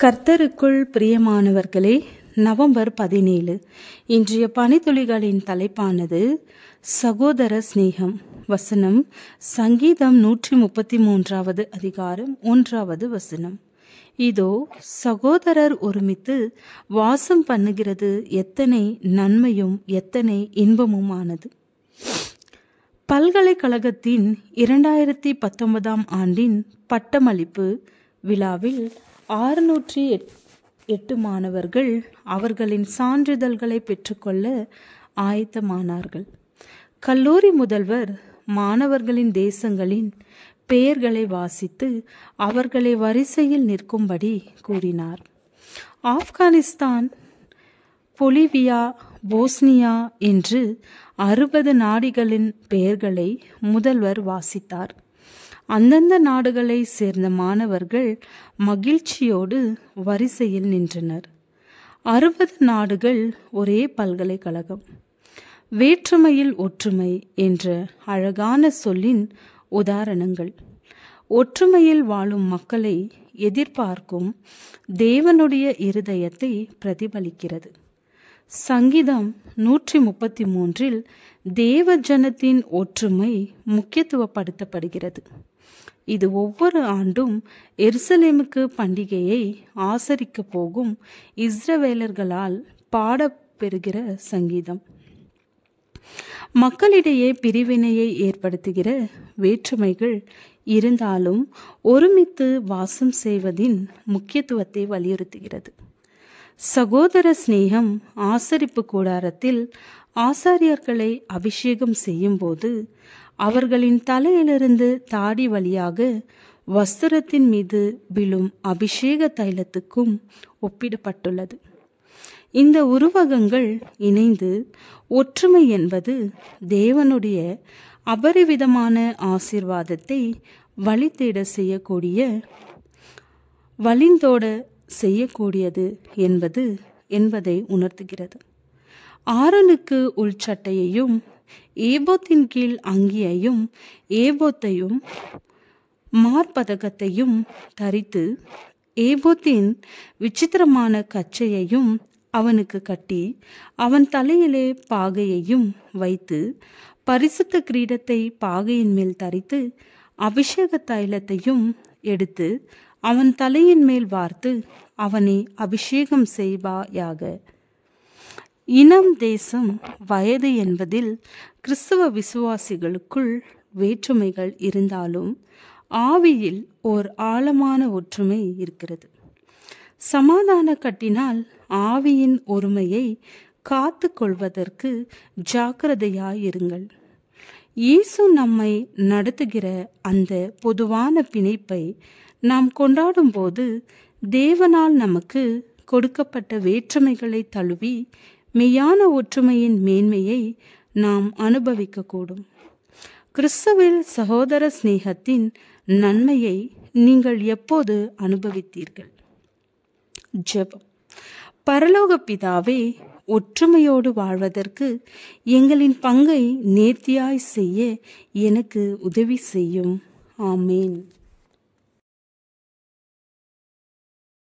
கர்த்தருக்குள் பிரியமானவர்களே, நவம்பர் 17 இன்றைய பனித்துளிகளின் தலைப்பானது சகோதர சிநேகம். வசனம் சங்கீதம் 133 அதிகாரம் 1 வசனம். இதோ சகோதரர் ஒருமித்து வாசம் பண்ணுகிறது எத்தனை நன்மையும் எத்தனை இன்பமுமானது. பல்கலைக்கழகத்தின் 2019 ஆண்டின் பட்டமளிப்பு விழாவில் 608 மாணவர்கள் அவர்களின் சான்றிதழ்களை பெற்றுக்கொள்ள ஆயத்தமானார்கள். கல்லூரி முதல்வர் மாணவர்களின் தேசங்களின் பெயர்களை வாசித்து அவர்களை வரிசையில் நிற்கும்படி கூறினார். ஆப்கானிஸ்தான், பொலிவியா, போஸ்னியா என்று 60 நாடுகளின் பெயர்களை முதல்வர் வாசித்தார். அந்தந்த நாடுகளை சேர்ந்த மாணவர்கள் மகிழ்ச்சியோடு வரிசையில் நின்றனர். 60 நாடுகள் ஒரே பல்கலைக்கழகம். வேற்றுமையில் ஒற்றுமை என்ற அழகான சொல்லின் உதாரணங்கள் ஒற்றுமையில் வாழும் மக்களை எதிர்பார்க்கும் தேவனுடைய இருதயத்தை பிரதிபலிக்கிறது. சங்கீதம் 133 தேவ ஜனத்தின் ஒற்றுமை முக்கியத்துவப்படுத்தப்படுகிறது. இது ஒவ்வொரு ஆண்டும் எருசலேமுக்கு பண்டிகையை ஆசரிக்க போகும் இஸ்ரவேலர்களால் பாடப்பெறுகிற சங்கீதம். மக்களிடையே பிரிவினையை ஏற்படுத்துகிற வேற்றுமைகள் இருந்தாலும் ஒருமித்து வாசம் செய்வதின் முக்கியத்துவத்தை வலியுறுத்துகிறது. சகோதர சிநேகம் ஆசரிப்பு கூடாரத்தில் ஆசாரியர்களை அபிஷேகம் செய்யும் போது அவர்களின் தலையிலிருந்து தாடி வழியாக வஸ்திரத்தின் மீது விழும் அபிஷேக தைலத்துக்கும் ஒப்பிடப்பட்டுள்ளது. இந்த உருவகங்கள் இணைந்து ஒற்றுமை என்பது தேவனுடைய அபரிவிதமான ஆசீர்வாதத்தை வழிந்தோட செய்யக்கூடியது என்பதை உணர்த்துகிறது. ஆரோனுக்கு உள்சட்டையையும் ஏபோத்தின் கீழ் அங்கியையும் ஏபோத்தையும் மார்பதகத்தையும் தரித்து ஏபோத்தின் விசித்திரமான கச்சையையும் அவனுக்கு கட்டி அவன் தலையிலே பாகையையும் வைத்து பரிசுத்த கிரீடத்தை பாகையின் மேல் தரித்து அபிஷேக தைலத்தையும் எடுத்து அவன் தலையின் மேல் வார்த்து அவனை அபிஷேகம் செய்வாயாக. இனம், தேசம், வயது என்பதில் கிறிஸ்தவ விசுவாசிகளுக்குள் வேற்றுமைகள் இருந்தாலும் ஆவியில் ஓர் ஆழமான ஒற்றுமை இருக்கிறது. சமாதான கட்டினால் ஆவியின் ஒருமையை காத்து கொள்வதற்கு ஜாக்கிரதையாயிருங்கள். இயேசு நம்மை நடத்துகிற அந்த பொதுவான பிணைப்பை நாம் கொண்டாடும் போது தேவனால் நமக்கு கொடுக்கப்பட்ட வேற்றுமைகளை தழுவி மெய்யான ஒற்றுமையின் மேன்மையை நாம் அனுபவிக்கக்கூடும். கிறிஸ்துவில் சகோதர சிநேகத்தின் நன்மையை நீங்கள் எப்போது அனுபவித்தீர்கள்? ஜெபம். பரலோக பிதாவே, ஒற்றுமையோடு வாழ்வதற்கு எங்களின் பங்கை நேர்த்தியாய் செய்ய எனக்கு உதவி செய்யும். ஆமேன்.